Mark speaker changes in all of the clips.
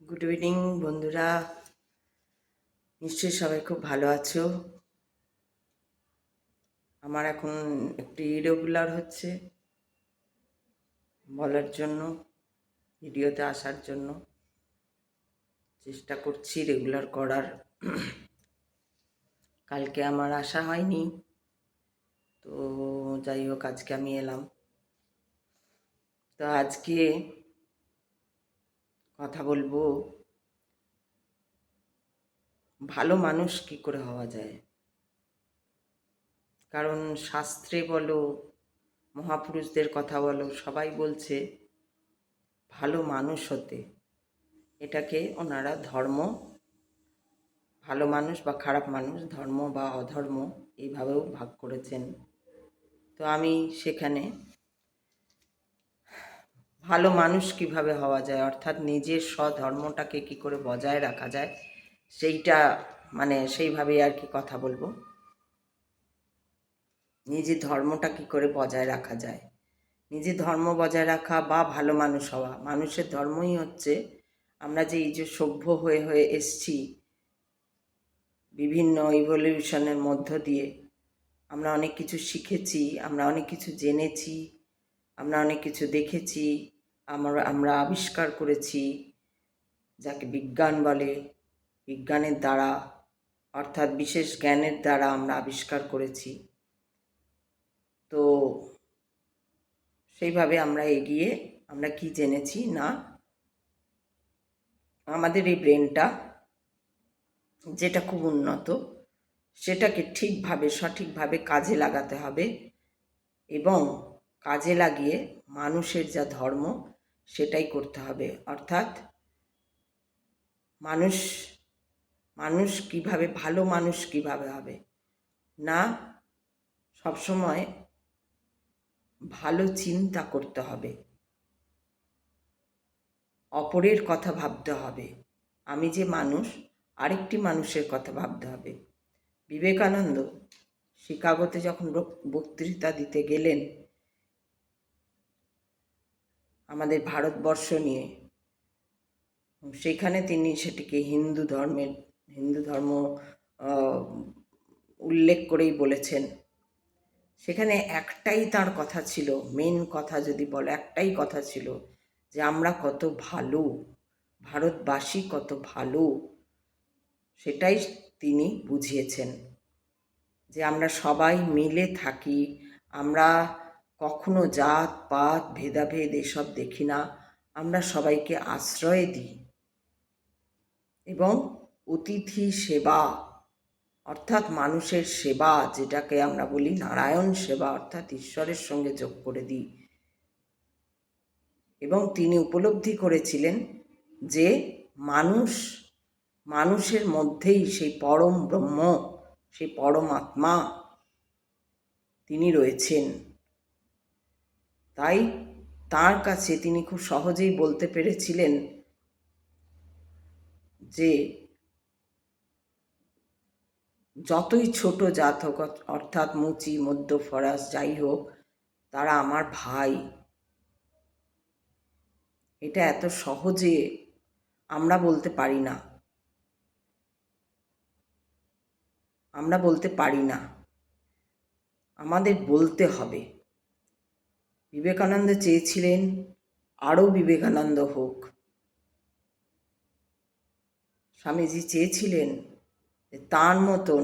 Speaker 1: Good evening বন্ধুরা, নিশ্চয়ই সবাই খুব ভালো আছো। আমার এখন একটু ইরেগুলার হচ্ছে বলার জন্য, ভিডিওতে আসার জন্য চেষ্টা করছি রেগুলার করার। কালকে আমার আসা হয়নি, তো যাই হোক আজকে আমি এলাম। তো আজকে কথা বলবো ভালো মানুষ কি করে হওয়া যায়। কারণ শাস্ত্রে বলো, মহাপুরুষদের কথা বলো, সবাই বলছে ভালো মানুষ হতে। এটাকে ওনারা ধর্ম, ভালো মানুষ বা খারাপ মানুষ, ধর্ম বা অধর্ম এইভাবেও ভাগ করেছেন। তো আমি সেখানে ভালো মানুষ কিভাবে হওয়া যায়, অর্থাৎ নিজের স্বধর্মটাকে কি করে বজায় রাখা যায়, সেইটা সেইভাবেই আর কি কথা বলবো। নিজের ধর্মটা কি করে বজায় রাখা যায়, নিজের ধর্ম বজায় রাখা বা ভালো মানুষ হওয়া। মানুষের ধর্মই হচ্ছে, আমরা যে এই যে সভ্য হয়ে হয়ে এসছি বিভিন্ন ইভলিউশনের মধ্য দিয়ে, আমরা অনেক কিছু শিখেছি, আমরা অনেক কিছু জেনেছি, আমরা অনেক কিছু দেখেছি, আমরা আবিষ্কার করেছি, যাকে বিজ্ঞান বলে। বিজ্ঞানের দ্বারা, অর্থাৎ বিশেষ জ্ঞানের দ্বারা আমরা আবিষ্কার করেছি। তো সেইভাবে আমরা এগিয়ে, আমরা কি জেনেছি না, আমাদের এই ব্রেনটা যেটা খুব উন্নত, সেটাকে ঠিকভাবে সঠিকভাবে কাজে লাগাতে হবে এবং কাজে লাগিয়ে মানুষের যা ধর্ম সেটাই করতে হবে। অর্থাৎ মানুষ মানুষ কিভাবে, ভালো মানুষ কিভাবে হবে না, সবসময় ভালো চিন্তা করতে হবে, অপরের কথা ভাবতে হবে। আমি যে মানুষ, আরেকটি মানুষের কথা ভাবতে হবে। বিবেকানন্দ শিকাগোতে যখন বক্তৃতা দিতে গেলেন আমাদের ভারতবর্ষ নিয়ে, সেইখানে তিনি সেটিকে হিন্দু ধর্ম উল্লেখ করেই বলেছেন। সেখানে একটাই তার কথা ছিল, মেন কথা যদি বলে একটাই কথা ছিল, যে আমরা কত ভালো, ভারতবাসী কত ভালো, সেটাই তিনি বুঝিয়েছেন। যে আমরা সবাই মিলে থাকি, আমরা কখনো জাত পাত ভেদাভেদ এসব দেখি না, আমরা সবাইকে আশ্রয় দিই এবং অতিথি সেবা, অর্থাৎ মানুষের সেবা, যেটাকে আমরা বলি নারায়ণ সেবা, অর্থাৎ ঈশ্বরের সঙ্গে যোগ করে দিই। এবং তিনি উপলব্ধি করেছিলেন যে মানুষের মধ্যেই সেই পরম ব্রহ্ম, সেই পরমাত্মা তিনি রয়েছেন। তাই তার কাছে তিনি খুব সহজেই বলতে পেরেছিলেন যে যতই ছোট জাত হোক, অর্থাৎ মুচি মধ্য ফরাস যাই হোক, তারা আমার ভাই। এটা এত সহজে আমরা বলতে পারি না, আমরা বলতে পারি না, আমাদের বলতে হবে। বিবেকানন্দ চেয়েছিলেন আরও বিবেকানন্দ হোক, স্বামীজি চেয়েছিলেন যে তার মতন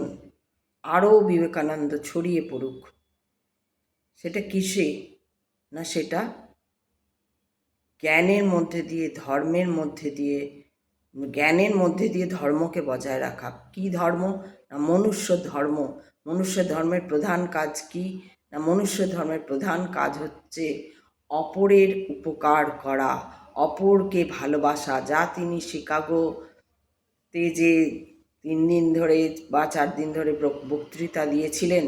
Speaker 1: আরও বিবেকানন্দ ছড়িয়ে পড়ুক। সেটা কিসে না, সেটা জ্ঞানের মধ্যে দিয়ে, ধর্মের মধ্যে দিয়ে, জ্ঞানের মধ্যে দিয়ে ধর্মকে বজায় রাখা। কি ধর্ম না, মনুষ্য ধর্ম। মনুষ্য ধর্মের প্রধান কাজ কি না, মনুষ্য ধর্মের প্রধান কাজ হচ্ছে অপরের উপকার করা, অপরকে ভালোবাসা। যা তিনি শিকাগোতে যে 3 দিন ধরে বা 4 দিন ধরে বক্তৃতা দিয়েছিলেন,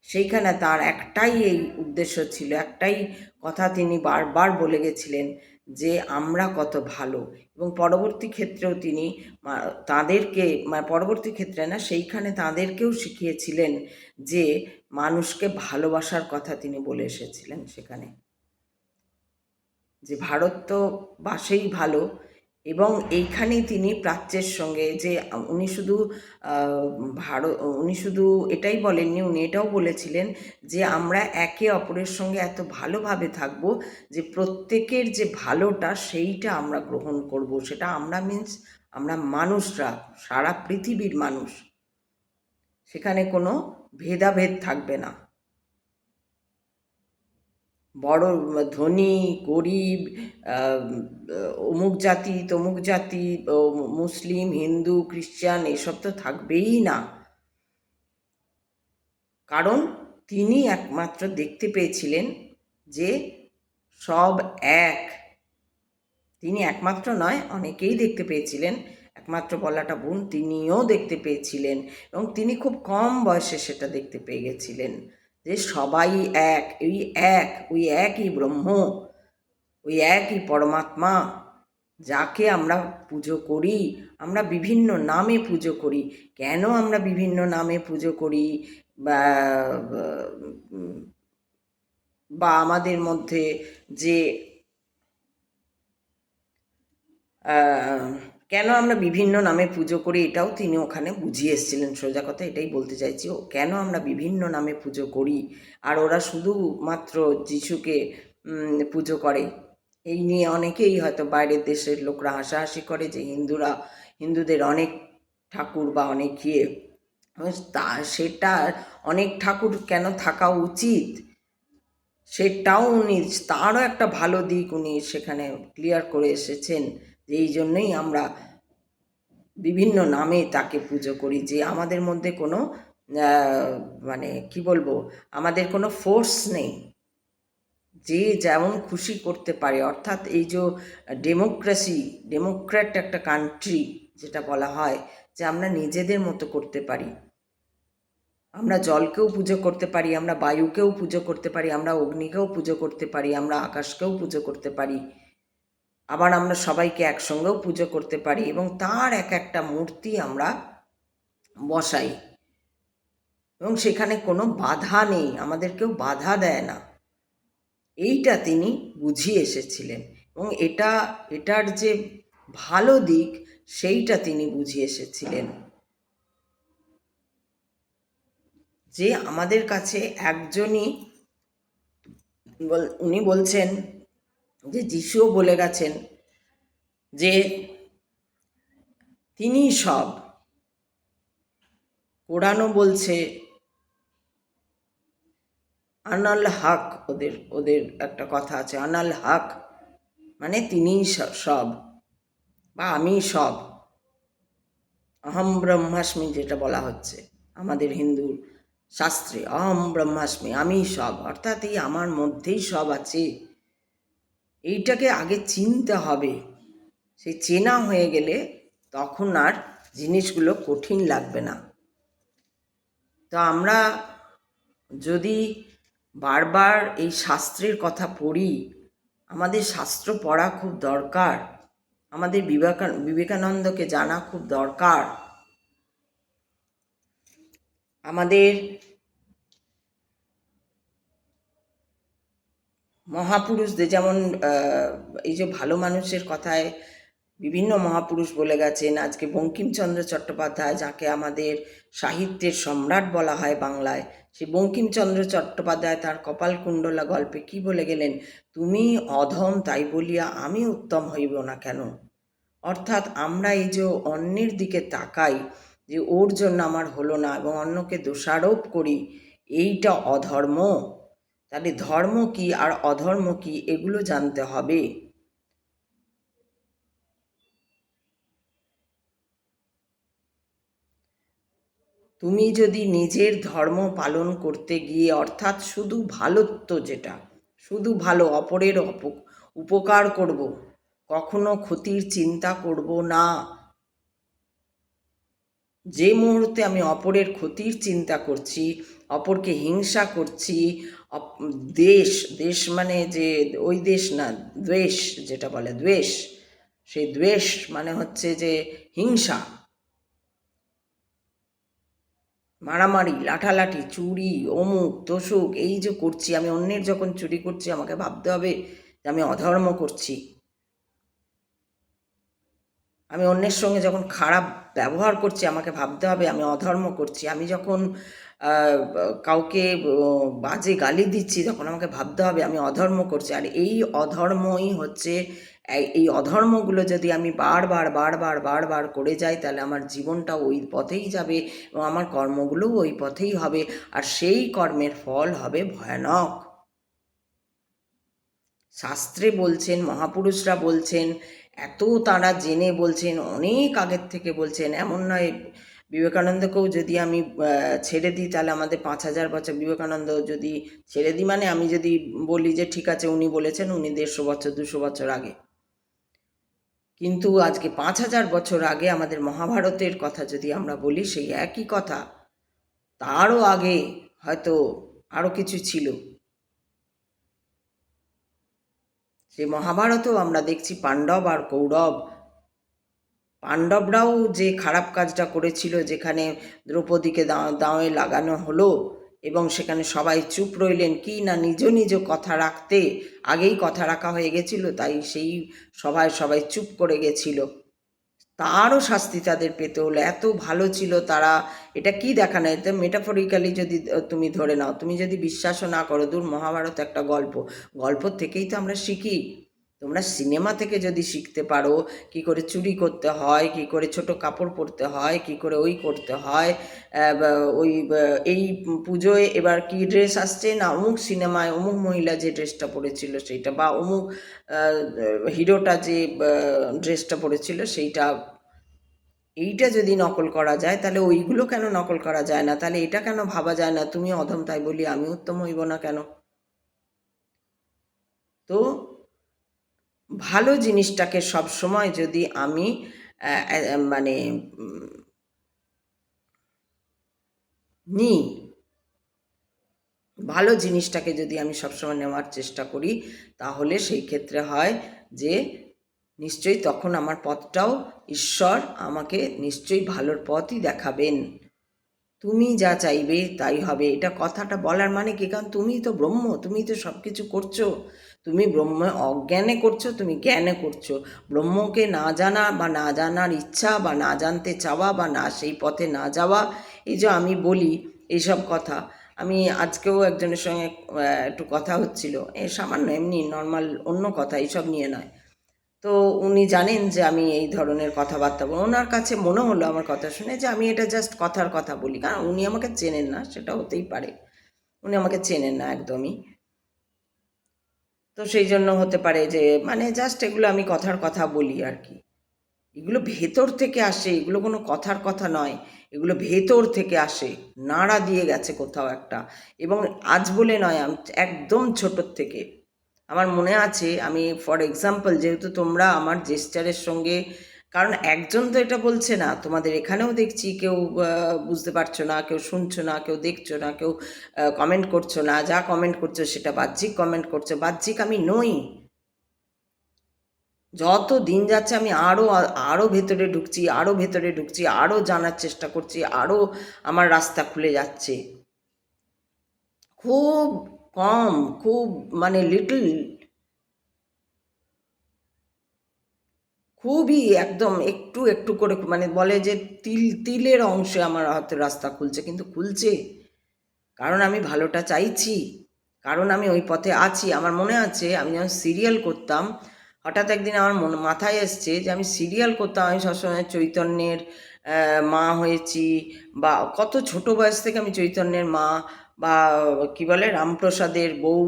Speaker 1: সেইখানে তার একটাই এই উদ্দেশ্য ছিল, একটাই কথা তিনি বারবার বলে গেছিলেন যে আমরা কত ভালো। এবং পরবর্তী ক্ষেত্রেও তিনি তাঁদেরকে, পরবর্তী ক্ষেত্রে না, সেইখানে তাঁদেরকেও শিখিয়েছিলেন যে মানুষকে ভালোবাসার কথা তিনি বলে এসেছিলেন সেখানে, যে ভারত তো বাসেই ভালো, এবং এইখানেই তিনি প্রাচ্যের সঙ্গে যে উনি শুধু এটাই বলেননি, উনি এটাও বলেছিলেন যে আমরা একে অপরের সঙ্গে এত ভালোভাবে থাকবো যে প্রত্যেকের যে ভালোটা সেইটা আমরা গ্রহণ করব। সেটা আমরা মিন্স আমরা মানুষরা, সারা পৃথিবীর মানুষ, সেখানে কোনো ভেদাভেদ থাকবে না। বড় ধনী গরিব, অমুক জাতি তমুক জাতি, মুসলিম হিন্দু খ্রিস্টান এসব তো থাকবেই না। কারণ তিনি একমাত্র দেখতে পেয়েছিলেন যে সব এক। তিনি একমাত্র নয়, অনেকেই দেখতে পেয়েছিলেন, একমাত্র বলাটা ভুল, তিনিও দেখতে পেয়েছিলেন এবং তিনি খুব কম বয়সে সেটা দেখতে পেয়ে গেছিলেন যে সবাই এক, ওই একই ব্রহ্ম, ওই একই পরমাত্মা, যাকে আমরা পুজো করি। আমরা বিভিন্ন নামে পুজো করি। কেন আমরা বিভিন্ন নামে পুজো করি বা আমাদের মধ্যে যে কেন আমরা বিভিন্ন নামে পুজো করি এটাও তিনি ওখানে বুঝিয়ে এসেছিলেন। সোজা কথা এটাই বলতে চাইছি, কেন আমরা বিভিন্ন নামে পুজো করি আর ওরা শুধুমাত্র যিশুকে পুজো করে। এই নিয়ে অনেকেই হয়তো বাইরের দেশের লোকরা হাসাহাসি করে যে হিন্দুদের অনেক ঠাকুর বা অনেক সেটা অনেক ঠাকুর কেন থাকা উচিত সেটাও উনি, তারও একটা ভালো দিক উনি সেখানে ক্লিয়ার করে এসেছেন যে এই জন্যই আমরা বিভিন্ন নামে তাকে পুজো করি, যে আমাদের মধ্যে কোনো মানে কি বলবো, আমাদের কোনো ফোর্স নেই, যে যেমন খুশি করতে পারে। অর্থাৎ এই যে ডেমোক্র্যাট একটা কান্ট্রি যেটা বলা হয়, যে আমরা নিজেদের মতো করতে পারি। আমরা জলকেও পুজো করতে পারি, আমরা বায়ুকেও পুজো করতে পারি, আমরা অগ্নিকেও পুজো করতে পারি, আমরা আকাশকেও পুজো করতে পারি, আবার আমরা সবাইকে একসঙ্গেও পুজো করতে পারি এবং তার এক একটা মূর্তি আমরা বসাই এবং সেখানে কোনো বাধা নেই, আমাদেরকেও বাধা দেয় না। এইটা তিনি বুঝিয়ে এসেছিলেন এবং এটার যে ভালো দিক সেইটা তিনি বুঝিয়ে এসেছিলেন, যে আমাদের কাছে একজনই, উনি বলছেন যে যিশুও বলে গেছেন যে তিনিই সব। কোরআনও বলছে আনাল হক, ওদের একটা কথা আছে, আনাল হক মানে তিনিই সব বা আমি সব। অহম ব্রহ্মাস্মি যেটা বলা হচ্ছে আমাদের হিন্দু শাস্ত্রে, অহম ব্রহ্মাস্মি, আমি সব, অর্থাৎ এই আমার মধ্যেই সব আছে। এইটাকে আগে চিনতে হবে। সেই চেনা হয়ে গেলে তখন আর জিনিসগুলো কঠিন লাগবে না। তো আমরা যদি বারবার এই শাস্ত্রের কথা পড়ি, আমাদের শাস্ত্র পড়া খুব দরকার, আমাদের বিবেকানন্দকে জানা খুব দরকার। আমাদের মহাপুরুষদের, যেমন এই যে ভালো মানুষের কথায় বিভিন্ন মহাপুরুষ বলে গেছেন। আজকে বঙ্কিমচন্দ্র চট্টোপাধ্যায়, যাকে আমাদের সাহিত্যের সম্রাট বলা হয় বাংলায়, সেই বঙ্কিমচন্দ্র চট্টোপাধ্যায় তার কপালকুণ্ডলা গল্পে কি বলে গেলেন, তুমি অধম তাই বলিয়া আমি উত্তম হইব না কেন। অর্থাৎ আমরা এই যে অন্যের দিকে তাকাই যে ওর জন্য আমার হলো না এবং অন্যকে দোষারোপ করি, এইটা অধর্ম। তাহলে ধর্ম কি আর অধর্ম কি এগুলো জানতে হবে। তুমি যদি নিজের ধর্ম পালন করতে গিয়ে, অর্থাৎ শুধু ভালোত্ব, যেটা শুধু ভালো, অপরের উপকার করব, কখনো ক্ষতির চিন্তা করব না। যে মুহূর্তে আমি অপরের ক্ষতির চিন্তা করছি, অপরকে হিংসা করছি, দেশ মানে যে ওই দেশ না, দ্বেষ যেটা বলে, দ্বেষ, সেই দ্বেষ মানে হচ্ছে যে হিংসা, মারামারি, লাঠালাঠি, চুরি, অমুক তসুক, এই যে করছি, আমি অন্যের যখন চুরি করছি আমাকে ভাবতে হবে যে আমি অধর্ম করছি। আমি অন্যের সঙ্গে যখন খারাপ ব্যবহার করছি আমাকে ভাবতে হবে আমি অধর্ম করছি। আমি যখন কাউকে বাজে গালি দিচ্ছি তখন আমাকে ভাবতে হবে আমি অধর্ম করছি। আর এই অধর্মই হচ্ছে, এই অধর্মগুলো যদি আমি বারবার বারবার বারবার করে যাই তাহলে আমার জীবনটা ওই পথেই যাবে এবং আমার কর্মগুলোও ওই পথেই হবে, আর সেই কর্মের ফল হবে ভয়ানক। শাস্ত্রে বলছেন, মহাপুরুষরা বলছেন, এত তারা জেনে বলছেন, অনেক আগের থেকে বলছেন। এমন নয়, বিবেকানন্দকেও যদি আমি ছেড়ে দিই তাহলে আমাদের 5,000 বছর, বিবেকানন্দ যদি ছেড়ে দিই মানে আমি যদি বলি যে ঠিক আছে উনি বলেছেন, উনি 150 বছর 200 বছর আগে, কিন্তু আজকে 5,000 বছর আগে আমাদের মহাভারতের কথা যদি আমরা বলি সেই একই কথা, তারও আগে হয়তো আরও কিছু ছিল। সে মহাভারতেও আমরা দেখছি পাণ্ডব আর কৌরব, পাণ্ডবরাও যে খারাপ কাজটা করেছিল, যেখানে দ্রৌপদীকে দাঁয়ে লাগানো হলো এবং সেখানে সবাই চুপ রইলেন, কি না নিজ নিজ কথা রাখতে আগেই কথা রাখা হয়ে গেছিল, তাই সেই সবাই চুপ করে গেছিল, তারও শাস্তি তাদের পেতে হলো। এত ভালো ছিল তারা। এটা কি দেখানো, এটা মেটাফরিক্যালি যদি তুমি ধরে নাও, তুমি যদি বিশ্বাসও না করো, দূর মহাভারত একটা গল্প, গল্প থেকেই তো আমরা শিখি। তোমরা সিনেমা থেকে যদি শিখতে পারো কি করে চুরি করতে হয়, কি করে ছোট কাপড় পরতে হয়, কি করে ওই করতে হয়, ওই এই পুজোয় এবার কি ড্রেস আসছে না, অমুক সিনেমায় অমুক মহিলা যে ড্রেসটা পরেছিল সেইটা, বা অমুক হিরোটা যে ড্রেসটা পরেছিল সেইটা, এইটা যদি নকল করা যায় তাহলে ওইগুলো কেন নকল করা যায় না? তাহলে এটা কেন ভাবা যায় না তুমি অধম তাই বলি আমি উত্তম হইব না কেন? তো ভালো জিনিসটাকে সব সময় যদি আমি মানে নিই, ভালো জিনিসটাকে যদি আমি সবসময় নেওয়ার চেষ্টা করি তাহলে সেই ক্ষেত্রে হয় যে নিশ্চয়ই তখন আমার পথটাও ঈশ্বর আমাকে নিশ্চয়ই ভালোর পথই দেখাবেন। তুমি যা চাইবে তাই হবে, এটা কথাটা বলার মানে কি, কারণ তুমি তো ব্রহ্ম, তুমি তো সব কিছু করছো, তুমি ব্রহ্ম অজ্ঞানে করছো, তুমি জ্ঞানে করছো। ব্রহ্মকে না জানা বা না জানার ইচ্ছা বা না জানতে চাওয়া বা না সেই পথে না যাওয়া, এই যে আমি বলি এইসব কথা, আমি আজকেও একজনের সঙ্গে একটু কথা হচ্ছিল, সামান্য এমনি নর্মাল অন্য কথা, এইসব নিয়ে নয়। তো উনি জানেন যে আমি এই ধরনের কথাবার্তা বলি, ওনার কাছে মনে হলো আমার কথা শুনে যে আমি এটা জাস্ট কথার কথা বলি, কারণ উনি আমাকে চেনেন না, সেটা হতেই পারে, উনি আমাকে চেনেন না একদমই। তো সেই জন্য হতে পারে যে মানে জাস্ট এগুলো আমি কথার কথা বলি আর কি। এগুলো ভেতর থেকে আসে, এগুলো কোনো কথার কথা নয়, এগুলো ভেতর থেকে আসে, নাড়া দিয়ে গেছে কোথাও একটা। এবং আজ বলে নয়, একদম ছোটোর থেকে আমার মনে আছে, আমি ফর এক্সাম্পল, যেহেতু তোমরা আমার জেস্টারের সঙ্গে, কারণ একজন তো এটা বলছে না, তোমাদের এখানেও দেখছি কেউ বুঝতে পারছো না, কেউ শুনছো না, কেউ দেখছো না, কেউ কমেন্ট করছো না, যা কমেন্ট করছো সেটা বাহ্যিক কমেন্ট করছো, বাহ্যিক আমি নই। যত দিন যাচ্ছে আমি আরও আরও ভেতরে ঢুকছি, আরও ভেতরে ঢুকছি, আরও জানার চেষ্টা করছি, আরও আমার রাস্তা খুলে যাচ্ছে। খুব কম, খুব মানে লিটল, খুবই একদম একটু একটু করে, মানে বলে যে তিলের অংশে আমার হাতে রাস্তা খুলছে, কিন্তু খুলছে কারণ আমি ভালোটা চাইছি, কারণ আমি ওই পথে আছি। আমার মনে আছে আমি যখন সিরিয়াল করতাম, হঠাৎ একদিন আমার মাথায় এসছে যে আমি সিরিয়াল করতাম, আমি সবসময় চৈতন্যের মা হয়েছি, বা কত ছোট বয়স থেকে আমি চৈতন্যের মা, বা কি বলে রামপ্রসাদের বউ,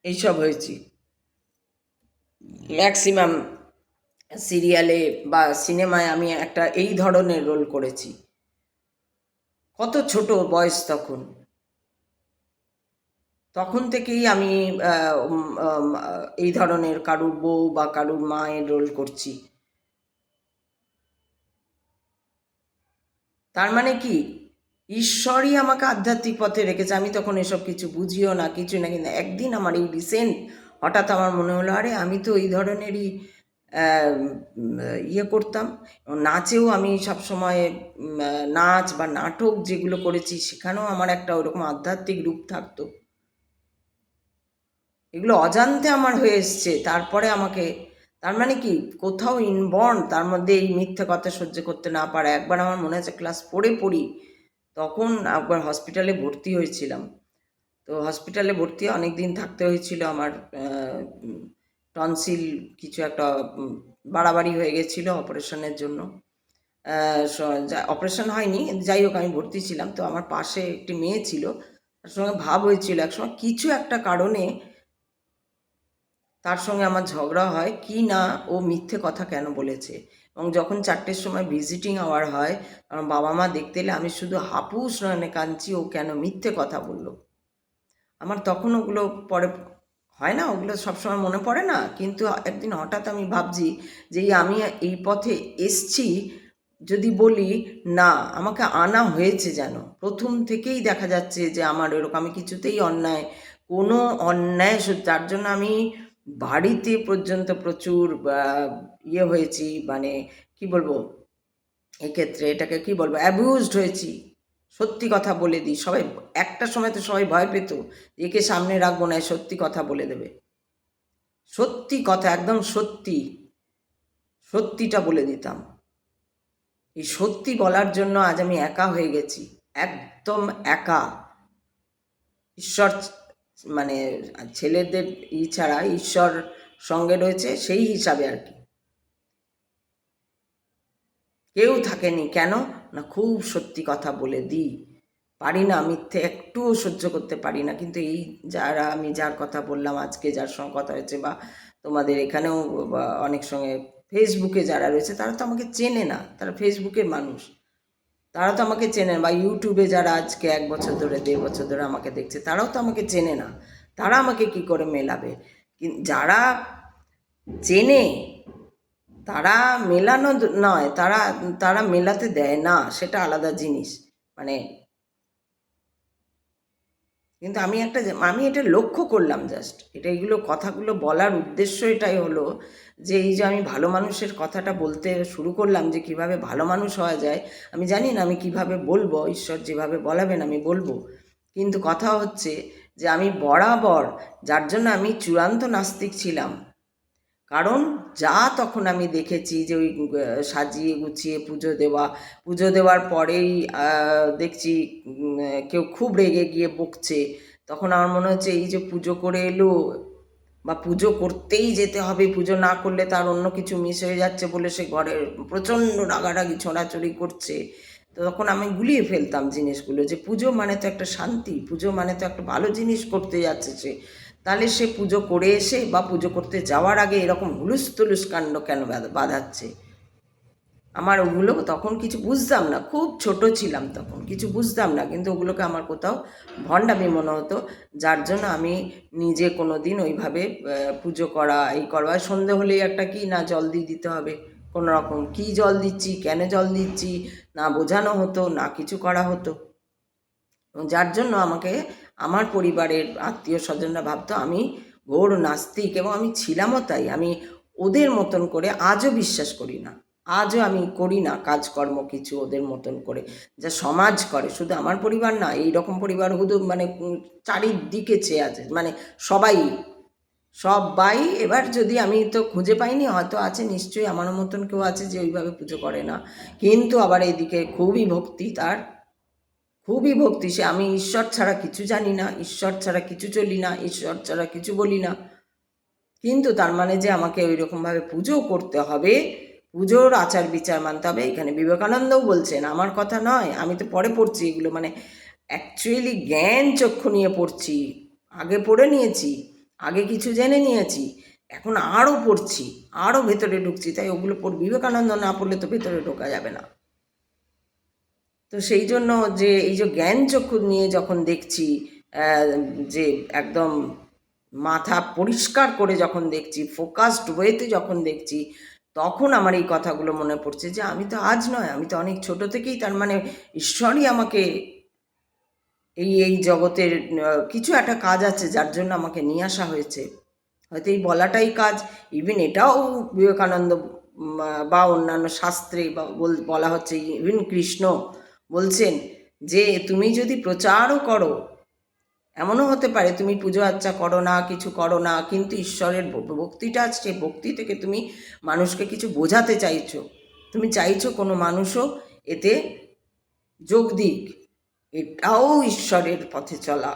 Speaker 1: এইসব হয়েছি ম্যাক্সিমাম সিরিয়ালে বা সিনেমায় আমি একটা এই ধরনের রোল করেছি। কত ছোট বয়স তখন, তখন থেকেই আমি এই ধরনের কারুর বউ বা কারুর মায়ের রোল করছি। তার মানে কি, ঈশ্বরই আমাকে আধ্যাত্মিক পথে রেখেছে, আমি তখন এসব কিছু বুঝিও না, কিছু না, কিন্তু একদিন আমার এই রিসেন্ট হঠাৎ আমার মনে হলো আরে আমি তো এই ধরনেরই ইয়ে করতাম। নাচেও আমি সবসময় নাচ বা নাটক যেগুলো করেছি সেখানেও আমার একটা ওরকম আধ্যাত্মিক রূপ থাকতো। এগুলো অজান্তে আমার হয়ে এসছে, তারপরে আমাকে তার মানে কি কোথাও ইনবর্ন তার মধ্যে এই মিথ্যে কথা সহ্য করতে না পারা। একবার আমার মনে আছে ক্লাস 4-এ পড়ি, তখন একবার হসপিটালে ভর্তি হয়েছিলাম। তো হসপিটালে ভর্তি অনেক দিন থাকতে হয়েছিল আমার। টনসিল কিছু একটা বাড়াবাড়ি হয়ে গেছিলো অপারেশনের জন্য। অপারেশন হয়নি, যাই হোক আমি ভর্তি ছিলাম। তো আমার পাশে একটি মেয়ে ছিল, তার সঙ্গে ভাব হয়েছিল একসময় কিছু একটা কারণে। তার সঙ্গে আমার ঝগড়া হয় কি না ও মিথ্যে কথা কেন বলেছে। এবং যখন 4টের সময় ভিজিটিং আওয়ার হয়, আমার বাবা মা দেখতে এলে আমি শুধু হাপুস নয়নে কাঁদছি, ও কেন মিথ্যে কথা বললো। আমার তখন ওগুলো পরে হয় না, ওগুলো সবসময় মনে পড়ে না, কিন্তু একদিন হঠাৎ আমি ভাবছি যে আমি এই পথে এসছি, যদি বলি না আমাকে আনা হয়েছে যেন প্রথম থেকেই দেখা যাচ্ছে যে আমার এরকম, আমি কিছুতেই অন্যায় কোনো অন্যায়, যার জন্য আমি বাড়িতে পর্যন্ত প্রচুর ইয়ে হয়েছি, মানে কি বলবো এক্ষেত্রে এটাকে কি বলবো, অ্যাবিউজড হয়েছি। সত্যি কথা বলে দিই, সবাই একটা সময় তো সবাই ভয় পেত, একে সামনে রাখবো না, সত্যি কথা বলে দেবে। সত্যি কথা, একদম সত্যি, সত্যিটা বলে দিতাম। এই সত্যি বলার জন্য আজ আমি একা হয়ে গেছি, একদম একা। ঈশ্বর মানে ছেলেদের ছাড়া ঈশ্বর সঙ্গে রয়েছে সেই হিসাবে আর কি, কেউ থাকেনি। কেন না, খুব সত্যি কথা বলে দিই, পারি না মিথ্যে একটুও সহ্য করতে পারি না। কিন্তু এই যারা আমি যার কথা বললাম আজকে, যার সঙ্গে কথা হয়েছে, বা তোমাদের এখানেও অনেক সঙ্গে ফেসবুকে যারা রয়েছে, তারা তো আমাকে চেনে না, তারা ফেসবুকের মানুষ, তারা তো আমাকে চেনে না। বা ইউটিউবে যারা আজকে 1 বছর ধরে 1.5 বছর ধরে আমাকে দেখছে, তারাও তো আমাকে চেনে না, তারা আমাকে কি করে মেলাবে। যারা চেনে তারা মেলানো নয়, তারা তারা মেলাতে দেয় না, সেটা আলাদা জিনিস। মানে কিন্তু আমি এটা লক্ষ্য করলাম জাস্ট, এটা এইগুলো কথাগুলো বলার উদ্দেশ্য এটাই হলো যে এই যে আমি ভালো মানুষের কথাটা বলতে শুরু করলাম, যে কিভাবে ভালো মানুষ হওয়া যায়। আমি জানি না আমি কিভাবে বলবো, ঈশ্বর যেভাবে বলাবেন আমি বলবো। কিন্তু কথা হচ্ছে যে আমি বরাবর, যার জন্য আমি চূড়ান্ত নাস্তিক ছিলাম, কারণ যা তখন আমি দেখেছি যে ওই সাজিয়ে গুছিয়ে পুজো দেওয়ার পরেই দেখছি কেউ খুব রেগে গিয়ে বকছে, তখন আমার মনে হচ্ছে এই যে পুজো করে এলো, বা পুজো করতেই যেতে হবে, পুজো না করলে তার অন্য কিছু মিস হয়ে যাচ্ছে বলে সে ঘরে প্রচণ্ড রাগারাগি ছোড়াছড়ি করছে। তো তখন আমি গুলিয়ে ফেলতাম জিনিসগুলো, যে পুজো মানে তো একটা শান্তি, পুজো মানে তো একটা ভালো জিনিস করতে যাচ্ছে সে, তাহলে সে পুজো করে এসে বা পুজো করতে যাওয়ার আগে এরকম হুলুস তুলুস কাণ্ড কেন বাঁধাচ্ছে। আমার ওগুলো তখন কিছু বুঝতাম না, খুব ছোট ছিলাম তখন, কিছু বুঝতাম না, কিন্তু ওগুলোকে আমার কোথাও ভণ্ডামি মনে হতো, যার জন্য আমি নিজে কোনো দিন ওইভাবে পুজো করা এই করা, সন্ধে হলেই একটা কি না জল দিয়ে দিতে হবে, কোনো রকম কী জল দিচ্ছি, কেন জল দিচ্ছি, না বোঝানো হতো, না কিছু করা হতো। যার জন্য আমাকে আমার পরিবারের আত্মীয় স্বজনরা ভাবতো আমি ঘোর নাস্তিক, এবং আমি ছিলামও তাই। আমি ওদের মতন করে আজও বিশ্বাস করি না, আজও আমি করি না কাজকর্ম কিছু ওদের মতন করে, যা সমাজ করে। শুধু আমার পরিবার না, এই রকম পরিবার শুধু মানে চারিদিকে চেয়ে আছে, মানে সবাই সবাই। এবার যদি আমি তো খুঁজে পাইনি, হয়তো আছে নিশ্চয়ই আমার মতন কেউ আছে যে ওইভাবে পুজো করে না, কিন্তু আবার এইদিকে খুবই ভক্তি, তার খুবই ভক্তি, সে আমি ঈশ্বর ছাড়া কিছু জানি না, ঈশ্বর ছাড়া কিছু চলি না, ঈশ্বর ছাড়া কিছু বলি না। কিন্তু তার মানে যে আমাকে ওই রকমভাবে পুজো করতে হবে, পুজোর আচার বিচার মানতে হবে, এখানে বিবেকানন্দও বলছেন, আমার কথা নয়, আমি তো পরে পড়ছি এগুলো, মানে অ্যাকচুয়ালি জ্ঞান চক্ষু নিয়ে পড়ছি, আগে পড়ে নিয়েছি, আগে কিছু জেনে নিয়েছি, এখন আরও পড়ছি, আরও ভেতরে ঢুকছি, তাই ওগুলো বিবেকানন্দ না পড়লে তো ভেতরে ঢোকা যাবে না। তো সেই জন্য যে এই যে জ্ঞান চক্ষু নিয়ে যখন দেখছি, যে একদম মাথা পরিষ্কার করে যখন দেখছি, ফোকাসড ওয়েতে যখন দেখছি, তখন আমার এই কথাগুলো মনে পড়ছে যে আমি তো আজ নয়, আমি তো অনেক ছোট থেকেই, তার মানে ঈশ্বরই আমাকে এই এই জগতের কিছু একটা কাজ আছে যার জন্য আমাকে নিয়ে আসা হয়েছে। হয়তো এই বলাটাই কাজ, ইভেন এটাও বিবেকানন্দ বা অন্যান্য শাস্ত্রে বা বলা হচ্ছে, ইভেন কৃষ্ণ বলছেন যে তুমি যদি প্রচারও করো এমনও হতে পারে তুমি পুজো আর্চা করো না, কিছু করো না, কিন্তু ঈশ্বরের ভক্তিটা আছে, সেই ভক্তি থেকে তুমি মানুষকে কিছু বোঝাতে চাইছো, তুমি চাইছো কোনো মানুষও এতে যোগ দিক, এটাও ঈশ্বরের পথে চলা।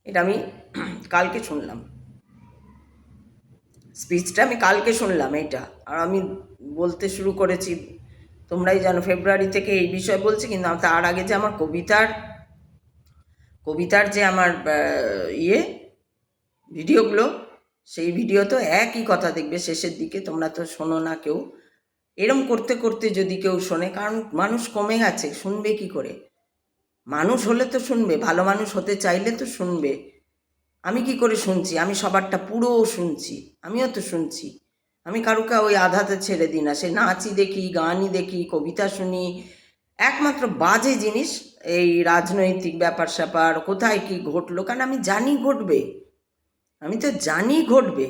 Speaker 1: এটা আমি কালকে শুনলাম, স্পিচটা আমি কালকে শুনলাম এইটা, আর আমি বলতে শুরু করেছি, তোমরাই জানো ফেব্রুয়ারি থেকে এই বিষয় বলছি, কিন্তু তার আগে যে আমার কবিতার যে আমার ভিডিওগুলো, সেই ভিডিও তো একই কথা দেখবে শেষের দিকে, তোমরা তো শোনো না কেউ, এরম করতে করতে যদি কেউ শোনে, কারণ মানুষ কমে গেছে, শুনবে কি করে? মানুষ হলে তো শুনবে, ভালো মানুষ হতে চাইলে তো শুনবে। আমি কি করে শুনছি? আমি সবারটা পুরো শুনছি, আমিও তো শুনছি, আমি কারুকে ওই আধাতে ছেড়ে দিই না, সে নাচই দেখি, গানই দেখি, কবিতা শুনি। একমাত্র বাজে জিনিস এই রাজনৈতিক ব্যাপার স্যাপার, কোথায় কি ঘটলো, কারণ আমি জানি ঘটবে, আমি তো জানি ঘটবে,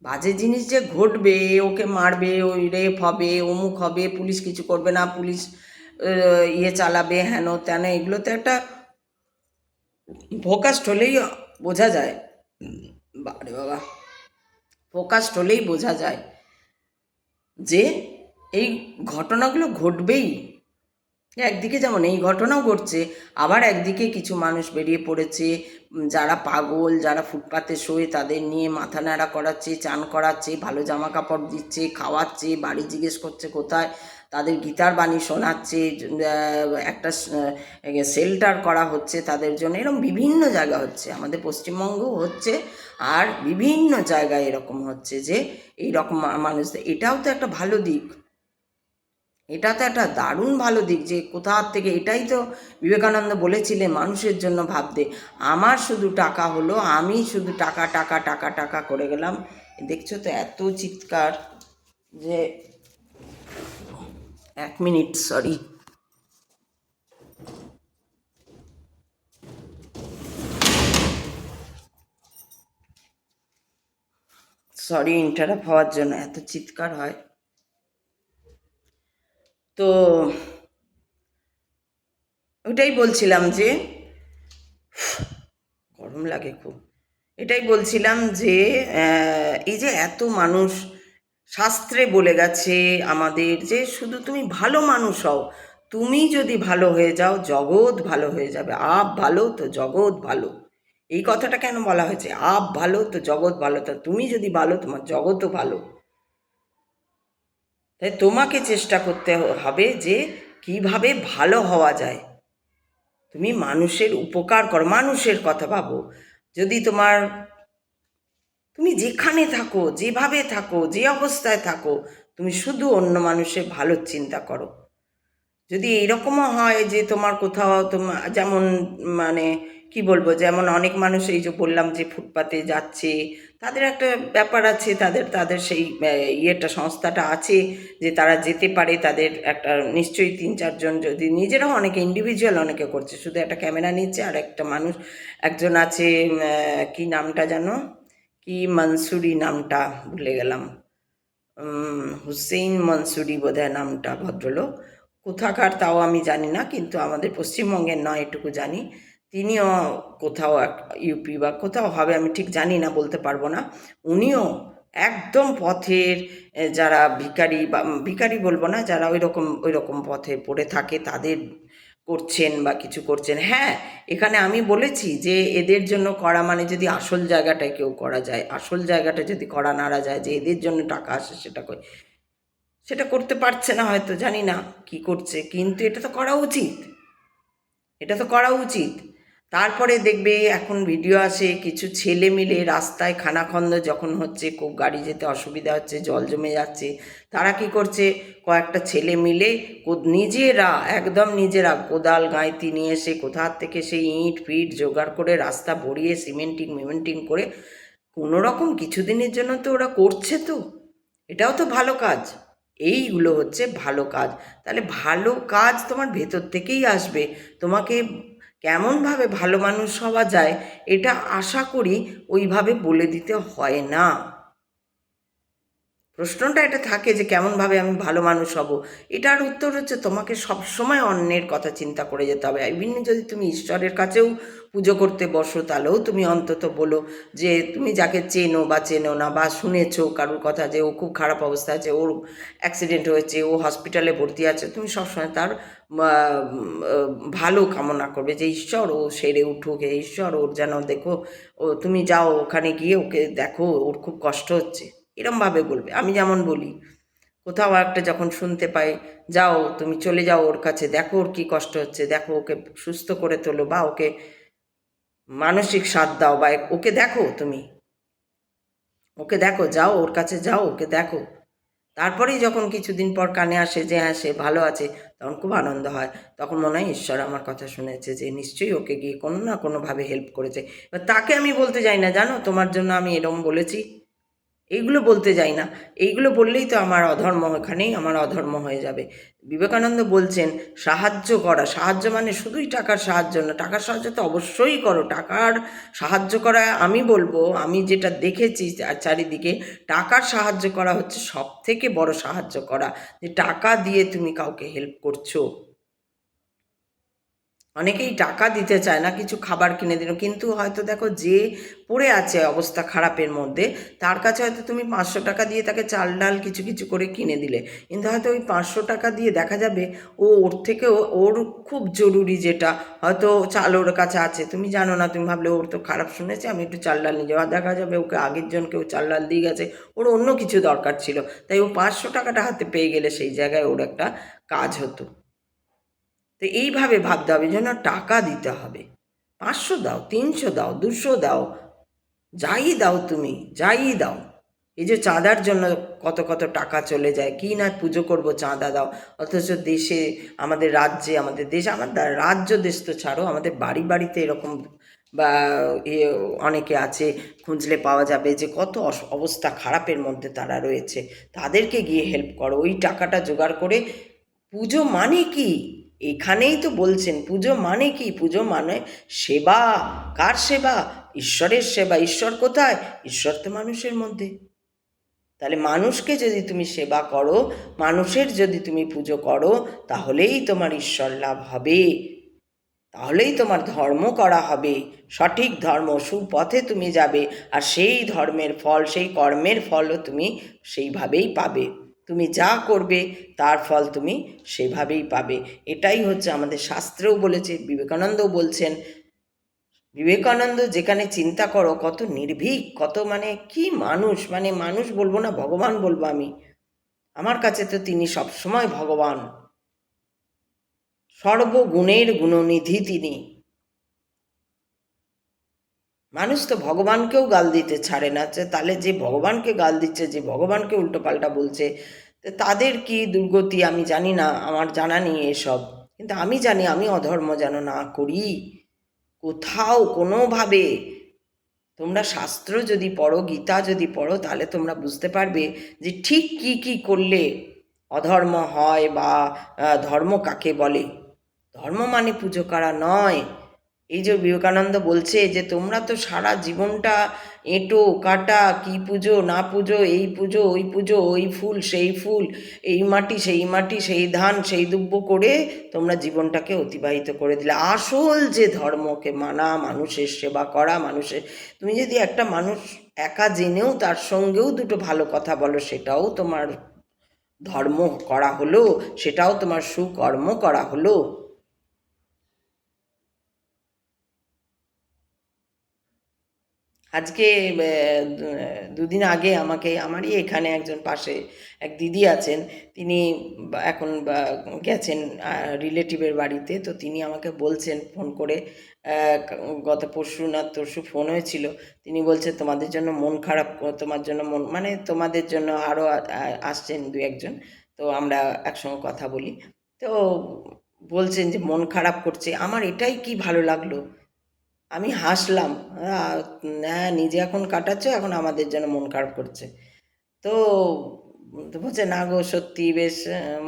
Speaker 1: বাজে জিনিস যে ঘটবে, ওকে মারবে, ওই রেপ হবে, অমুক হবে, পুলিশ কিছু করবে না, পুলিশ ইয়ে চালাবে, হেন তেন, এগুলো তো একটা ফোকাসড হলেই বোঝা যায়। বারে বাবা, ফোকাসড হলেই বোঝা যায় যে এই ঘটনাগুলো ঘটবেই। একদিকে যেমন এই ঘটনাও ঘটছে, আবার একদিকে কিছু মানুষ বেরিয়ে পড়েছে, যারা পাগল, যারা ফুটপাতে শোয় তাদের নিয়ে মাথা ন্যাড়া করাচ্ছে, চান করাচ্ছে, ভালো জামা কাপড় দিচ্ছে, খাওয়াচ্ছে, বাড়ি জিজ্ঞেস করছে কোথায়, তাদের গীতার বাণী শোনাচ্ছে, একটা শেল্টার করা হচ্ছে তাদের জন্য, এরকম বিভিন্ন জায়গা হচ্ছে, আমাদের পশ্চিমবঙ্গও হচ্ছে, আর বিভিন্ন জায়গায় এরকম হচ্ছে যে এইরকম মানুষদের, এটাও তো একটা ভালো দিক, এটা তো একটা দারুণ ভালো দিক, যে কোথা থেকে, এটাই তো বিবেকানন্দ বলেছিলেন মানুষের জন্য ভাবতে। আমার শুধু টাকা হলো, আমি শুধু টাকা টাকা টাকা টাকা করে গেলাম। দেখছো তো এত চিৎকার, যে 1 মিনিট, সরি, ইন্টারাপ্ট হওয়ার জন্য এত চিৎকার হয়। তো ওটাই বলছিলাম যে গরম লাগে খুব, এটাই বলছিলাম যে এই যে এত মানুষ, শাস্ত্রে বলে গেছে আমাদের যে শুধু তুমি ভালো মানুষ হও, তুমি যদি ভালো হয়ে যাও জগৎ ভালো হয়ে যাবে, আপ ভালো তো জগৎ ভালো, এই কথাটা কেন বলা হয়েছে? আপ ভালো তো জগৎ ভালো, তো তুমি যদি ভালো তোমার জগৎও ভালো। তাই তোমাকে চেষ্টা করতে হবে যে কিভাবে ভালো হওয়া যায়, তুমি মানুষের উপকার করো, মানুষের কথা ভাবো। যদি তুমি যেখানে থাকো, যেভাবে থাকো, যে অবস্থায় থাকো, তুমি শুধু অন্য মানুষের ভালো চিন্তা করো। যদি এইরকমও হয় যে তোমার কোথাও তোমার যেমন, মানে কি বলবো, যেমন অনেক মানুষ এই যে বললাম যে ফুটপাতে যাচ্ছে, তাদের একটা ব্যাপার আছে, তাদের তাদের সেই ইয়েটা, সংস্থাটা আছে যে তারা যেতে পারে, তাদের একটা নিশ্চয়ই 3-4 জন, যদি নিজেরাও অনেকে ইন্ডিভিজুয়াল অনেকে করছে, শুধু একটা ক্যামেরা নিচ্ছে, আর একটা মানুষ, একজন আছে, কি নামটা জানো, কি মনসুরি নামটা ভুলে গেলাম, হুসেইন মনসুরি বোধহয় নামটা, ভদ্রলোক, কোথাকার তাও আমি জানি না, কিন্তু আমাদের পশ্চিমবঙ্গের নয় এটুকু জানি, তিনিও কোথাও ইউপি বা কোথাও হবে, আমি ঠিক জানি না, বলতে পারবো না। উনিও একদম পথের যারা ভিখারি, বা ভিখারি বলবো না, যারা ওই রকম পথে পড়ে থাকে তাদের করছেন বা কিছু করছেন। হ্যাঁ, এখানে আমি বলেছি যে এদের জন্য করা, মানে যদি আসল জায়গাটায় কেউ করা যায়, আসল জায়গাটা যদি করা নাড়া যায়, যে এদের জন্য টাকা আসে, সেটা করতে পারছে না হয়তো, জানি না কি করছে, কিন্তু এটা তো করা উচিত, এটা তো করা উচিত। তারপরে দেখবে এখন ভিডিও আসে, কিছু ছেলে মিলে রাস্তায় খানাখন্দ যখন হচ্ছে, খুব গাড়ি যেতে অসুবিধা হচ্ছে, জল জমে যাচ্ছে, তারা কি করছে, কয়েকটা ছেলে মিলে নিজেরা, একদম নিজেরা কোদাল গাঁইতি নিয়ে এসে কোথার থেকে সেই ইট ফিট জোগাড় করে রাস্তা ভরিয়ে সিমেন্টিং করে কোনো রকম কিছুদিনের জন্য তো ওরা করছে, তো এটাও তো ভালো কাজ। এইগুলো হচ্ছে ভালো কাজ। তাহলে ভালো কাজ তোমার ভেতর থেকেই আসবে। তোমাকে কেমনভাবে ভালো মানুষ হওয়া যায় এটা আশা করি ওইভাবে বলে দিতে হয় না। প্রশ্নটা এটা থাকে যে কেমনভাবে আমি ভালো মানুষ হব। এটার উত্তর হচ্ছে তোমাকে সবসময় অন্যের কথা চিন্তা করে যেতে হবে। ইভিন যদি তুমি ঈশ্বরের কাছেও পুজো করতে বসো, তাহলেও তুমি অন্তত বলো যে তুমি যাকে চেনো বা চেনো না, বা শুনেছো কারোর কথা যে ও খুব খারাপ অবস্থা আছে, ওর অ্যাক্সিডেন্ট হয়েছে, ও হসপিটালে ভর্তি আছে, তুমি সবসময় তার ভালো কামনা করবে যে ঈশ্বর ও সেরে উঠুক, হে ঈশ্বর ওর যেন দেখো, ও তুমি যাও ওখানে গিয়ে ওকে দেখো, ওর খুব কষ্ট হচ্ছে, এরমভাবে বলবে। আমি যেমন বলি, কোথাও একটা যখন শুনতে পাই, যাও তুমি চলে যাও ওর কাছে, দেখো ওর কী কষ্ট হচ্ছে, দেখো ওকে সুস্থ করে তোলো, বা ওকে মানসিক সাথ দাও, বা ওকে দেখো, তুমি ওকে দেখো, যাও ওর কাছে যাও, ওকে দেখো। তারপরেই যখন কিছুদিন পর কানে আসে যে হ্যাঁ সে ভালো আছে, তখন খুব আনন্দ হয়। তখন মনে হয় ঈশ্বর আমার কথা শুনেছে, যে নিশ্চয়ই ওকে গিয়ে কোনো না কোনোভাবে হেল্প করেছে। এবার তাকে আমি বলতে যাই না, জানো তোমার জন্য আমি এরম বলেছি, এইগুলো বলতে যাই না। এইগুলো বললেই তো আমার অধর্ম, এখানেই আমার অধর্ম হয়ে যাবে। বিবেকানন্দ বলছেন সাহায্য করা, সাহায্য মানে শুধুই টাকার সাহায্য না, টাকার সাহায্য তো অবশ্যই করো, টাকার সাহায্য করা আমি বলবো, আমি যেটা দেখেছি চারিদিকে, টাকার সাহায্য করা হচ্ছে সব থেকে বড় সাহায্য করা, যে টাকা দিয়ে তুমি কাউকে হেল্প করছো। অনেকেই টাকা দিতে চায় না, কিছু খাবার কিনে দিল, কিন্তু হয়তো দেখো যে পড়ে আছে অবস্থা খারাপের মধ্যে, তার কাছে হয়তো তুমি 500 টাকা দিয়ে তাকে চাল ডাল কিছু কিছু করে কিনে দিলে, কিন্তু হয়তো ওই 500 টাকা দিয়ে দেখা যাবে ও ওর থেকেও ওর খুব জরুরি যেটা, হয়তো চাল ওর কাছে আছে, তুমি জানো না, তুমি ভাবলে ওর তো খারাপ শুনেছে আমি একটু চাল ডাল নিয়ে যাবো, আর দেখা যাবে ওকে আগের জনকে ও চাল ডাল দিয়ে গেছে, ওর অন্য কিছু দরকার ছিল, তাই ও 500 টাকাটা হাতে পেয়ে গেলে সেই জায়গায় ওর একটা কাজ হতো। তো এইভাবে ভাবতে হবে যেন টাকা দিতে হবে, 500 দাও, 300 দাও, 200 দাও, যাই দাও, তুমি যাই দাও। এই যে চাঁদার জন্য কত কত টাকা চলে যায়, কি না পুজো করব চাঁদা দাও, অথচ দেশে, আমাদের রাজ্যে, আমাদের দেশ, আমাদের রাজ্য দেশ তো ছাড়ো, আমাদের বাড়ি বাড়িতে এরকম বা অনেকে আছে, খুঁজলে পাওয়া যাবে যে কত অবস্থা খারাপের মধ্যে তারা রয়েছে, তাদেরকে গিয়ে হেল্প করো, ওই টাকাটা জোগাড় করে। পুজো মানে কি? এখানেই তো বলছেন পুজো মানে কি, পুজো মানে সেবা। কার সেবা? ঈশ্বরের সেবা। ঈশ্বর কোথায়? ঈশ্বর তো মানুষের মধ্যে। তাহলে মানুষকে যদি তুমি সেবা করো, মানুষের যদি তুমি পুজো করো, তাহলেই তোমার ঈশ্বর লাভ হবে, তাহলেই তোমার ধর্ম করা হবে, সঠিক ধর্ম, সুপথে তুমি যাবে, আর সেই ধর্মের ফল, সেই কর্মের ফলও তুমি সেইভাবেই পাবে। তুমি যা করবে তার ফল তুমি সেভাবেই পাবে। এটাই হচ্ছে আমাদের শাস্ত্রেও বলেছে, বিবেকানন্দও বলছেন। বিবেকানন্দ যেখানে চিন্তা করো কত নির্ভীক, কত মানে কি মানুষ, মানে মানুষ বলবো না, ভগবান বলবো আমি। আমার কাছে তো তিনি সবসময় ভগবান, সর্বগুণের গুণনিধি তিনি। মানুষ তো ভগবানকেও গাল দিতে ছাড়ে না, তাহলে যে ভগবানকে গাল দিচ্ছে, যে ভগবানকে উল্টোপাল্টা বলছে, তো তাদের কি দুর্গতি আমি জানি না, আমার জানা নেই এসব, কিন্তু আমি জানি আমি অধর্ম যেন না করি কোথাও কোনোভাবে। তোমরা শাস্ত্র যদি পড়ো, গীতা যদি পড়ো, তাহলে তোমরা বুঝতে পারবে যে ঠিক কি কি করলে অধর্ম হয়, বা ধর্ম কাকে বলে। ধর্ম মানে পুজো করা নয়। এই যে বিবেকানন্দ বলছে যে তোমরা তো সারা জীবনটা এঁটো কাটা, কি পুজো না পুজো, এই পুজো ওই পুজো, ওই ফুল সেই ফুল, এই মাটি সেই মাটি, সেই ধান সেই দুব্য করে তোমরা জীবনটাকে অতিবাহিত করে দিলে। আসল যে ধর্মকে মানা, মানুষের সেবা করা, মানুষের, তুমি যদি একটা মানুষ একা জেনেও তার সঙ্গেও দুটো ভালো কথা বলো, সেটাও তোমার ধর্ম করা হলো, সেটাও তোমার সুকর্ম করা হলো। আজকে দুদিন আগে আমাকে, আমারই এখানে একজন পাশে এক দিদি আছেন, তিনি এখন গেছেন রিলেটিভের বাড়িতে, তো তিনি আমাকে বলছেন ফোন করে, গত পরশু না তরশু ফোন হয়েছিল, তিনি বলছেন তোমাদের জন্য মন খারাপ, তোমার জন্য মন, মানে তোমাদের জন্য আরও আসছেন দু একজন, তো আমরা একসঙ্গে কথা বলি, তো বলছেন যে মন খারাপ করছে। আমার এটাই কি ভালো লাগলো, আমি হাসলাম, হ্যাঁ নিজে এখন কাটাচ্ছে, এখন আমাদের জন্য মন খারাপ করছে। তো তো বলছে না গো সত্যি বেশ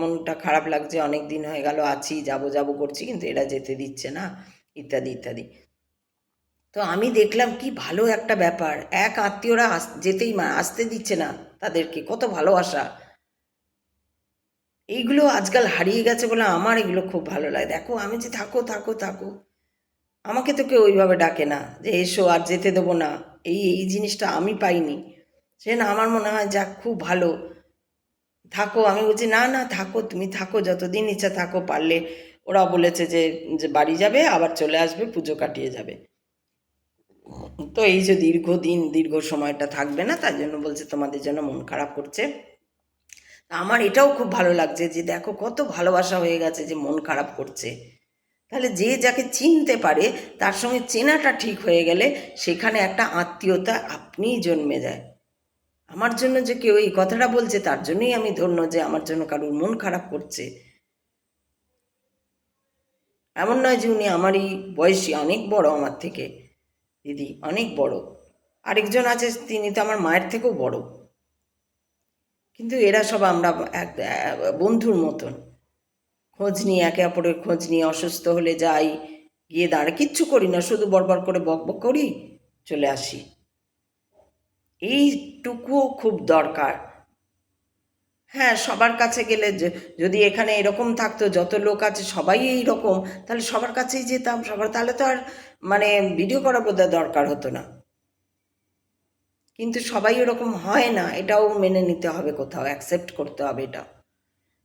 Speaker 1: মনটা খারাপ লাগছে, অনেক দিন হয়ে গেল আছি, যাব যাব করছি, কিন্তু এরা যেতে দিচ্ছে না, ইত্যাদি ইত্যাদি। তো আমি দেখলাম কি ভালো একটা ব্যাপার, এক আত্মীয়রা যেতেই আসতে দিচ্ছে না, তাদেরকে, কত ভালোবাসা। এইগুলো আজকাল হারিয়ে গেছে বলে আমার এগুলো খুব ভালো লাগে। দেখো আমি যে থাকো থাকো থাকো, আমাকে তো কেউ ওইভাবে ডাকে না যে এসো আর যেতে দেবো না, এই জিনিসটা আমি পাইনি। সে না, আমার মনে হয় যাক খুব ভালো, থাকো। আমি বলছি না না থাকো, তুমি থাকো যতদিন ইচ্ছা থাকো, পারলে ওরা বলেছে যে যে বাড়ি যাবে আবার চলে আসবে, পুজো কাটিয়ে যাবে। তো এই যে দীর্ঘ সময়টা থাকবে না, তার জন্য বলছে তোমাদের জন্য মন খারাপ করছে। আমার এটাও খুব ভালো লাগছে যে দেখো কত ভালোবাসা হয়ে গেছে যে মন খারাপ করছে। তাহলে যে যাকে চিনতে পারে তার সঙ্গে চেনাটা ঠিক হয়ে গেলে সেখানে একটা আত্মীয়তা আপনিই জন্মে যায়। আমার জন্য যে কেউ এই কথাটা বলছে তার জন্যই আমি ধন্য যে আমার জন্য কারোর মন খারাপ করছে। এমন নয় যে উনি আমারই বয়সী, অনেক বড় আমার থেকে, দিদি অনেক বড়। আরেকজন আছে তিনি তো আমার মায়ের থেকেও বড়, কিন্তু এরা সব আমরা এক বন্ধুর মতন খোঁজ নিয়ে, একে অপরের খোঁজ নিয়ে, অসুস্থ হলে যাই, গিয়ে দাঁড়ে, কিচ্ছু করি না, শুধু বরবর করে বক বক করি, চলে আসি। এইটুকুও খুব দরকার। হ্যাঁ, সবার কাছে গেলে যদি এখানে এরকম থাকতো, যত লোক আছে সবাই এই রকম, তাহলে সবার কাছেই যেতাম, তাহলে তো আর মানে ভিডিও করার বোধহয় দরকার হতো না। কিন্তু সবাই ওরকম হয় না, এটাও মেনে নিতে হবে, কোথাও অ্যাকসেপ্ট করতে হবে এটা।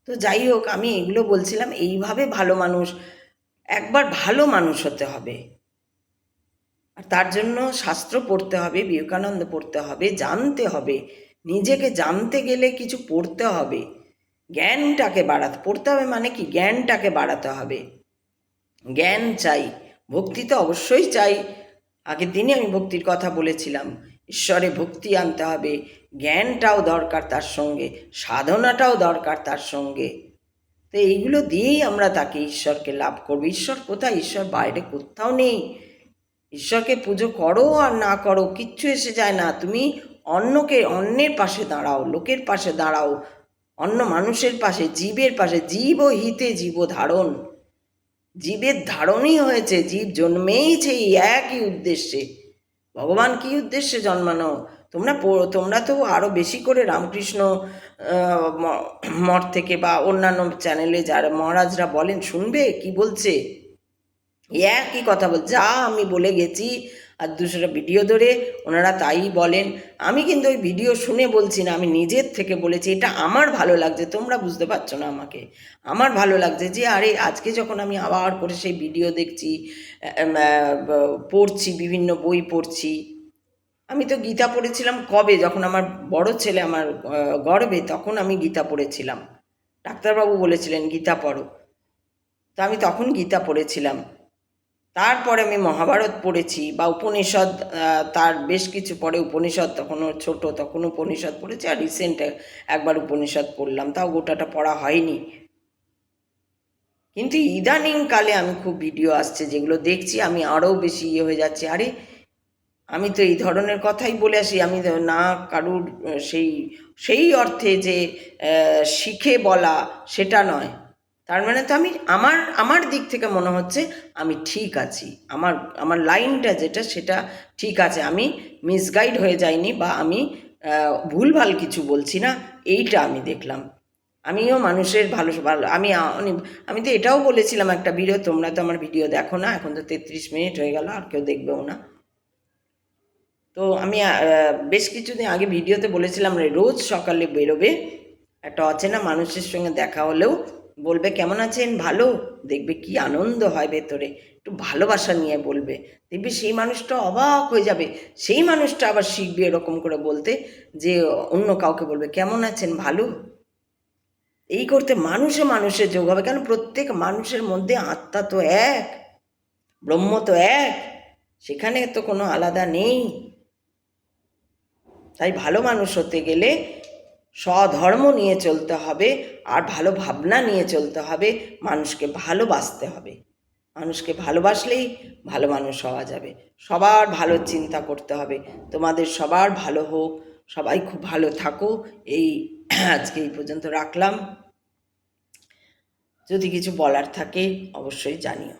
Speaker 1: তো যাই হোক, আমি এগুলো বলছিলাম, এইভাবে ভালো মানুষ, একবার ভালো মানুষ হতে হবে। আর তার জন্য শাস্ত্র পড়তে হবে, বিবেকানন্দ পড়তে হবে, জানতে হবে। নিজেকে জানতে গেলে কিছু পড়তে হবে, জ্ঞানটাকে পড়তে হবে মানে কি, জ্ঞানটাকে বাড়াতে হবে। জ্ঞান চাই, ভক্তি তো অবশ্যই চাই। আগের দিনে আমি ভক্তির কথা বলেছিলাম, ঈশ্বরে ভক্তি আনতে হবে, জ্ঞানটাও দরকার তার সঙ্গে, সাধনাটাও দরকার তার সঙ্গে। তো এইগুলো দিয়েই আমরা তাকে, ঈশ্বরকে লাভ করব। ঈশ্বর কোথায়? ঈশ্বর বাইরে কোথাও নেই। ঈশ্বরকে পুজো করো আর না করো কিচ্ছু এসে যায় না। তুমি অন্যের পাশে দাঁড়াও, লোকের পাশে দাঁড়াও, অন্য মানুষের পাশে, জীবের পাশে। জীব হিতে জীব ধারণ, জীবের ধারণই হয়েছে, জীব জন্মেইছে এই একই উদ্দেশ্যে। ভগবান কি উদ্দেশ্যে জন্মানো? তোমরা তো আরও বেশি করে রামকৃষ্ণ মঠ থেকে বা অন্যান্য চ্যানেলে যারা মহারাজরা বলেন, শুনবে কি বলছে। একই কথা বল, যা আমি বলে গেছি আর দুশোটা ভিডিও ধরে ওনারা তাই বলেন। আমি কিন্তু ওই ভিডিও শুনে বলছি না, আমি নিজের থেকে বলেছি। এটা আমার ভালো লাগছে, তোমরা বুঝতে পারছো না আমাকে। আমার ভালো লাগছে যে আরে আজকে যখন আমি আবার করে সেই ভিডিও দেখছি, পড়ছি, বিভিন্ন বই পড়ছি। আমি তো গীতা পড়েছিলাম কবে, যখন আমার বড় ছেলে আমার গর্ভে, তখন আমি গীতা পড়েছিলাম। ডাক্তারবাবু বলেছিলেন গীতা পড়ো, তো আমি তখন গীতা পড়েছিলাম। তারপরে আমি মহাভারত পড়েছি বা উপনিষদ, তার বেশ কিছু পরে উপনিষদ, তখনও ছোট, তখন উপনিষদ পড়েছি। আর রিসেন্ট একবার উপনিষদ পড়লাম, তাও গোটাটা পড়া হয়নি। কিন্তু ইদানিং কালে আমি খুব ভিডিও আসছে যেগুলো দেখছি, আমি আরও বেশি হয়ে যাচ্ছি। আরে আমি তো এই ধরনের কথাই বলে আসি, আমি না কারুর সেই অর্থে যে শিখে বলা সেটা নয়। তার মানে তো আমি আমার দিক থেকে মনে হচ্ছে আমি ঠিক আছি, আমার লাইনটা যেটা সেটা ঠিক আছে, আমি মিসগাইড হয়ে যাইনি বা আমি ভুলভাল কিছু বলছি না, এইটা আমি দেখলাম। আমিও মানুষের ভালো আমি তো এটাও বলেছিলাম একটা ভিডিও, তোমরা তো আমার ভিডিও দেখো না, এখন তো 33 মিনিট হয়ে গেল, আর কেউ দেখবেও না। তো আমি বেশ কিছুদিন আগে ভিডিওতে বলেছিলাম রোজ সকালে বেরোবে, একটা অচেনা মানুষের সঙ্গে দেখা হলেও বলবে কেমন আছেন, ভালো, দেখবে কি আনন্দ হয় ভেতরে, একটু ভালোবাসা নিয়ে বলবে, দেখবে সেই মানুষটা অবাক হয়ে যাবে। সেই মানুষটা আবার শিখবে এরকম করে বলতে, যে অন্য কাউকে বলবে কেমন আছেন, ভালো। এই করতে মানুষের যোগ হবে। কেন? প্রত্যেক মানুষের মধ্যে আত্মা তো এক, ব্রহ্ম তো এক, সেখানে তো কোনো আলাদা নেই। তাই ভালো মানুষ হতে গেলে স্বধর্ম নিয়ে চলতে হবে, আর ভালো ভাবনা নিয়ে চলতে হবে, মানুষকে ভালোবাসতে হবে। মানুষকে ভালোবাসলেই ভালো মানুষ হওয়া যাবে। সবার ভালো চিন্তা করতে হবে, তোমাদের সবার ভালো হোক, সবাই খুব ভালো থাকো। এই আজকে এই পর্যন্ত রাখলাম। যদি কিছু বলার থাকে অবশ্যই জানিও।